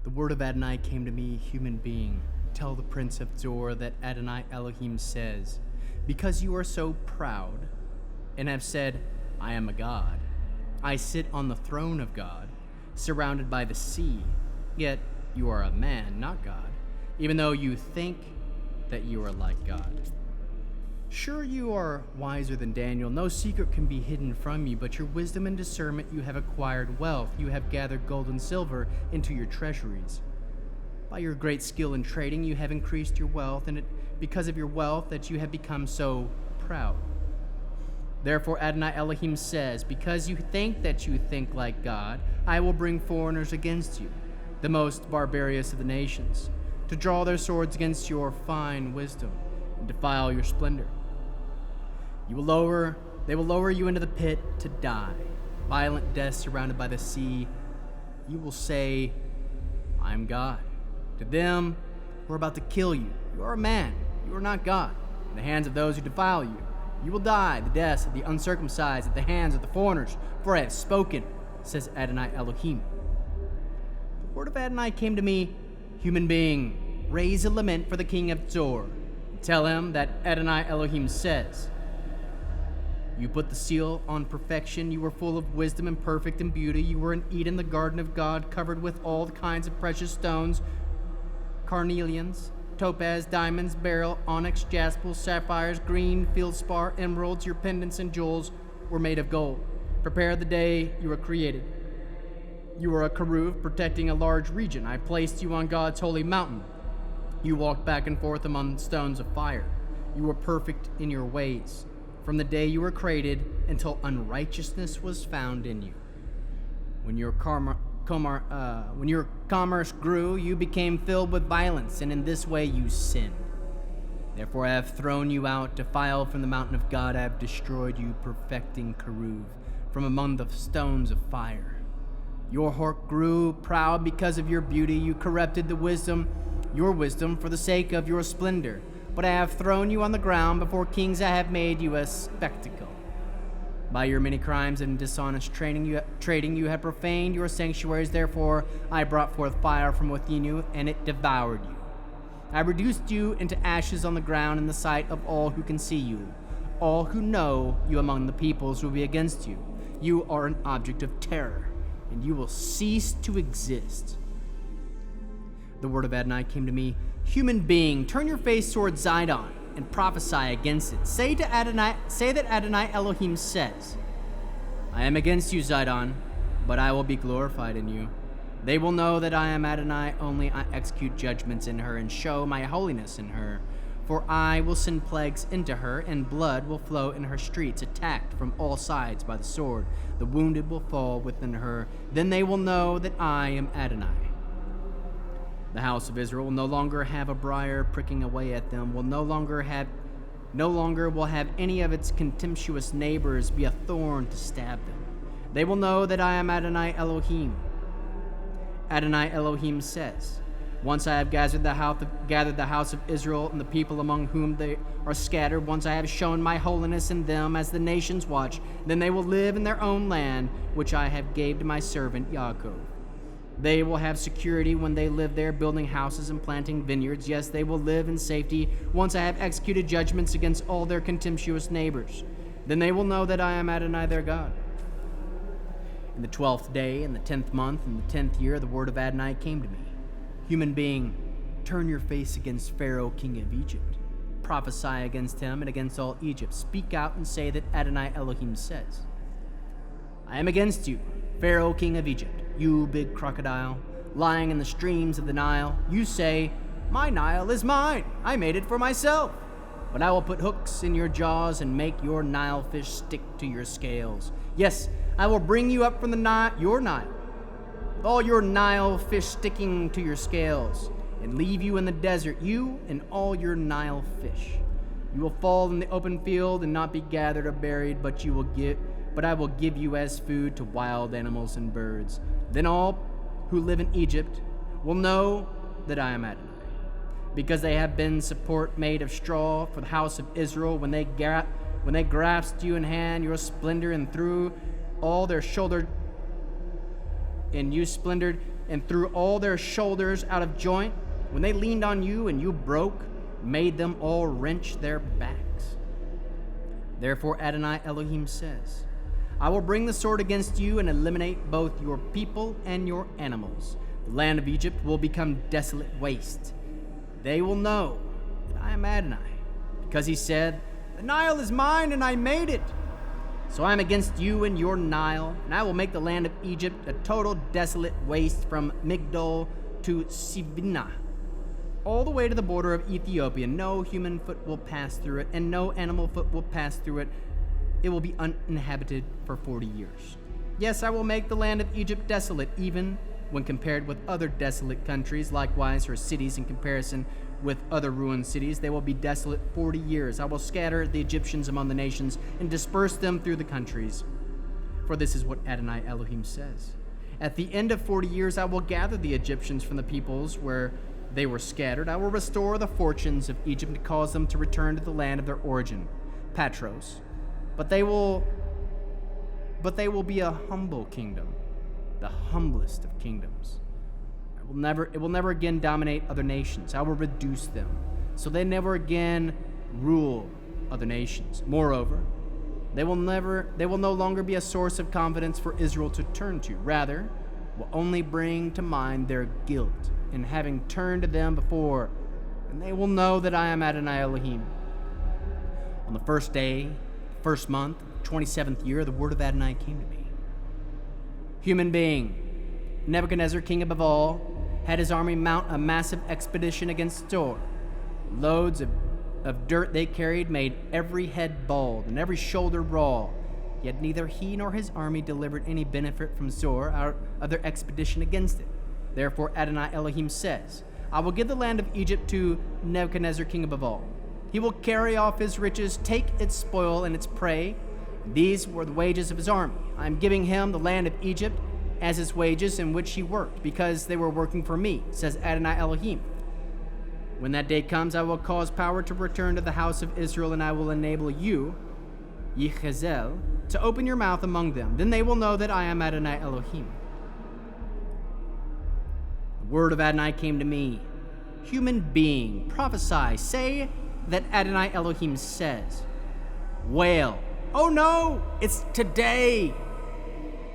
The word of Adonai came to me, human being. Tell the prince of Zor that Adonai Elohim says, because you are so proud and have said, I am a god. I sit on the throne of God, surrounded by the sea, yet you are a man, not God, even though you think that you are like God. Sure, you are wiser than Daniel. No secret can be hidden from you, but your wisdom and discernment you have acquired wealth. You have gathered gold and silver into your treasuries. By your great skill in trading, you have increased your wealth, and it because of your wealth that you have become so proud. Therefore Adonai Elohim says, because you think that you think like God, I will bring foreigners against you, the most barbarous of the nations, to draw their swords against your fine wisdom and defile your splendor. They will lower you into the pit to die, violent death surrounded by the sea. You will say, I am God. To them who are about to kill you, you are a man, you are not God. In the hands of those who defile you, you will die the deaths of the uncircumcised at the hands of the foreigners, for I have spoken, says Adonai Elohim. The word of Adonai came to me, human being, raise a lament for the king of Zor. Tell him that Adonai Elohim says, you put the seal on perfection. You were full of wisdom and perfect in beauty. You were in Eden, the garden of God, covered with all kinds of precious stones, carnelians, topaz, diamonds, beryl, onyx, jasper, sapphires, green, feldspar, emeralds. Your pendants and jewels were made of gold. Prepare the day you were created. You were a keruv protecting a large region. I placed you on God's holy mountain. You walked back and forth among stones of fire. You were perfect in your ways, from the day you were created until unrighteousness was found in you. When your commerce grew, you became filled with violence, and in this way you sinned. Therefore I have thrown you out, defiled from the mountain of God. I have destroyed you, perfecting keruv, from among the stones of fire. Your heart grew proud because of your beauty. You corrupted your wisdom for the sake of your splendor. But I have thrown you on the ground before kings. I have made you a spectacle. By your many crimes and dishonest trading, you have profaned your sanctuaries. Therefore I brought forth fire from within you, and it devoured you. I reduced you into ashes on the ground in the sight of all who can see you. All who know you among the peoples will be against you. You are an object of terror, and you will cease to exist. The word of Adonai came to me, human being, turn your face toward Zidon and prophesy against it. Say that Adonai Elohim says, I am against you, Zidon, but I will be glorified in you. They will know that I am Adonai, only I execute judgments in her and show my holiness in her. For I will send plagues into her, and blood will flow in her streets, attacked from all sides by the sword. The wounded will fall within her. Then they will know that I am Adonai. The house of Israel will no longer have a briar pricking away at them, no longer will have any of its contemptuous neighbors be a thorn to stab them. They will know that I am Adonai Elohim. Adonai Elohim says, once I have gathered the house of Israel and the people among whom they are scattered, once I have shown my holiness in them as the nations watch, then they will live in their own land, which I have gave to my servant Yaakov. They will have security when they live there, building houses and planting vineyards. Yes, they will live in safety once I have executed judgments against all their contemptuous neighbors. Then they will know that I am Adonai their God. In the 12th day, in the 10th month, in the 10th year, the word of Adonai came to me. Human being, turn your face against Pharaoh, king of Egypt. Prophesy against him and against all Egypt. Speak out and say that Adonai Elohim says, I am against you, Pharaoh, king of Egypt, you big crocodile, lying in the streams of the Nile. You say, my Nile is mine. I made it for myself. But I will put hooks in your jaws and make your Nile fish stick to your scales. Yes, I will bring you up from your Nile, with all your Nile fish sticking to your scales, and leave you in the desert, you and all your Nile fish. You will fall in the open field and not be gathered or buried, but I will give you as food to wild animals and birds. Then all who live in Egypt will know that I am Adonai, because they have been support made of straw for the house of Israel when they grasped you in hand, your splendor, and threw all their shoulder and you splintered and threw all their shoulders out of joint, when they leaned on you and you broke, made them all wrench their backs. Therefore Adonai Elohim says, I will bring the sword against you and eliminate both your people and your animals. The land of Egypt will become desolate waste. They will know that I am Adonai, because he said, the Nile is mine and I made it. So I am against you and your Nile, and I will make the land of Egypt a total desolate waste from Migdol to Sibinah, all the way to the border of Ethiopia. No human foot will pass through it, and no animal foot will pass through it. It will be uninhabited for 40 years. Yes, I will make the land of Egypt desolate, even when compared with other desolate countries. Likewise, her cities in comparison with other ruined cities, they will be desolate 40 years. I will scatter the Egyptians among the nations and disperse them through the countries. For this is what Adonai Elohim says. At the end of 40 years, I will gather the Egyptians from the peoples where they were scattered. I will restore the fortunes of Egypt and cause them to return to the land of their origin, Patros. But they will be a humble kingdom, the humblest of kingdoms. It will never again dominate other nations. I will reduce them, so they never again rule other nations. Moreover, they will no longer be a source of confidence for Israel to turn to. Rather, will only bring to mind their guilt in having turned to them before, and they will know that I am Adonai Elohim. On the first day, first month, 27th year, the word of Adonai came to me. Human being, Nebuchadnezzar, king above all, had his army mount a massive expedition against Sor. Loads of dirt they carried made every head bald and every shoulder raw. Yet neither he nor his army delivered any benefit from Sor out of their expedition against it. Therefore Adonai Elohim says, I will give the land of Egypt to Nebuchadnezzar, king above all. He will carry off his riches, take its spoil and its prey. These were the wages of his army. I am giving him the land of Egypt as his wages in which he worked, because they were working for me, says Adonai Elohim. When that day comes, I will cause power to return to the house of Israel, and I will enable you, Yechazel, to open your mouth among them. Then they will know that I am Adonai Elohim. The word of Adonai came to me. Human being, prophesy, say that Adonai Elohim says. Wail, oh no, it's today.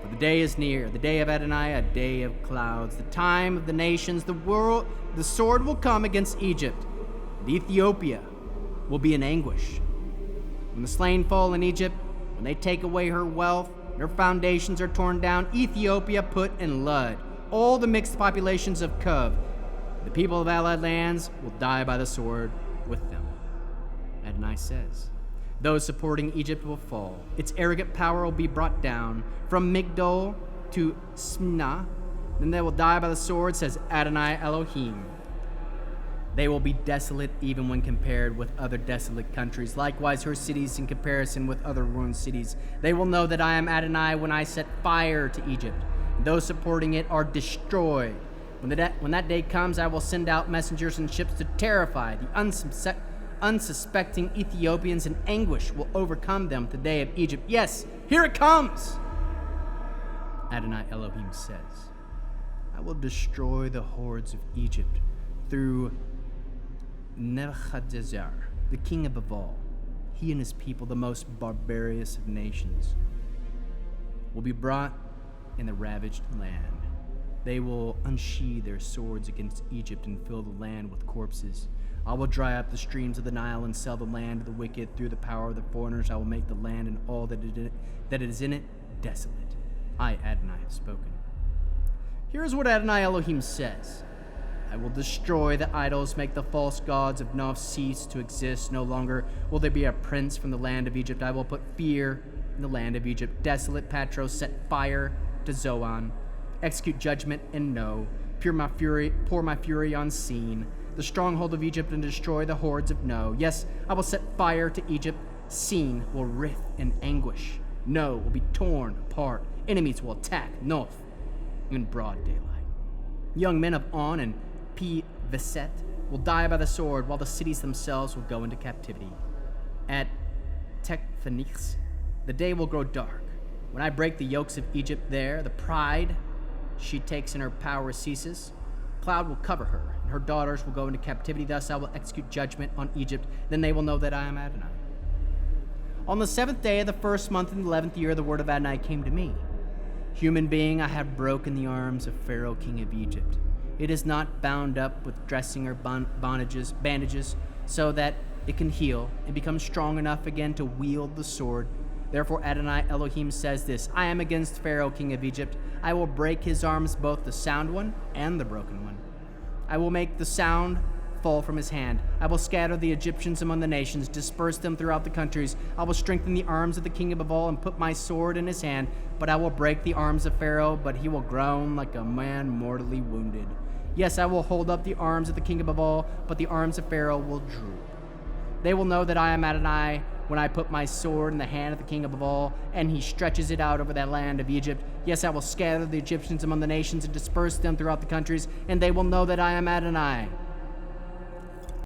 For the day is near, the day of Adonai, a day of clouds, the time of the nations, the sword will come against Egypt, and Ethiopia will be in anguish. When the slain fall in Egypt, when they take away her wealth, and her foundations are torn down, Ethiopia put in Lud, all the mixed populations of Cov, the people of allied lands will die by the sword with them. Adonai says, those supporting Egypt will fall. Its arrogant power will be brought down from Migdol to Smnah. Then they will die by the sword, says Adonai Elohim. They will be desolate even when compared with other desolate countries. Likewise, her cities in comparison with other ruined cities. They will know that I am Adonai when I set fire to Egypt. And those supporting it are destroyed. When that day comes, I will send out messengers and ships to terrify the unsuspecting Ethiopians, and anguish will overcome them the day of Egypt. Yes, here it comes! Adonai Elohim says, I will destroy the hordes of Egypt through Nebuchadnezzar, the king above all. He and his people, the most barbarous of nations, will be brought in the ravaged land. They will unsheathe their swords against Egypt and fill the land with corpses. I will dry up the streams of the Nile and sell the land to the wicked. Through the power of the foreigners, I will make the land and all that is in it desolate. I, Adonai, have spoken. Here is what Adonai Elohim says. I will destroy the idols, make the false gods of Noph cease to exist. No longer will there be a prince from the land of Egypt. I will put fear in the land of Egypt. Desolate Patros, set fire to Zoan. Execute judgment and No. Pour my fury on Sin, the stronghold of Egypt, and destroy the hordes of No. Yes, I will set fire to Egypt. Sin will writhe in anguish. No will be torn apart. Enemies will attack Noph in broad daylight. Young men of On and Pi Veset will die by the sword, while the cities themselves will go into captivity. At Tekphenix, the day will grow dark. When I break the yokes of Egypt there, the pride she takes and her power ceases, cloud will cover her, and her daughters will go into captivity. Thus I will execute judgment on Egypt. Then they will know that I am Adonai. On the 7th day of the 1st month in the 11th year, the word of Adonai came to me. Human being, I have broken the arms of Pharaoh, king of Egypt. It is not bound up with dressing or bandages, so that it can heal and become strong enough again to wield the sword. Therefore Adonai Elohim says this: I am against Pharaoh, king of Egypt. I will break his arms, both the sound one and the broken one. I will make the sound fall from his hand. I will scatter the Egyptians among the nations, disperse them throughout the countries. I will strengthen the arms of the king above all and put my sword in his hand. But I will break the arms of Pharaoh, but he will groan like a man mortally wounded. Yes, I will hold up the arms of the king above all, but the arms of Pharaoh will droop. They will know that I am Adonai when I put my sword in the hand of the king above all, and he stretches it out over that land of Egypt. Yes, I will scatter the Egyptians among the nations and disperse them throughout the countries, and they will know that I am Adonai.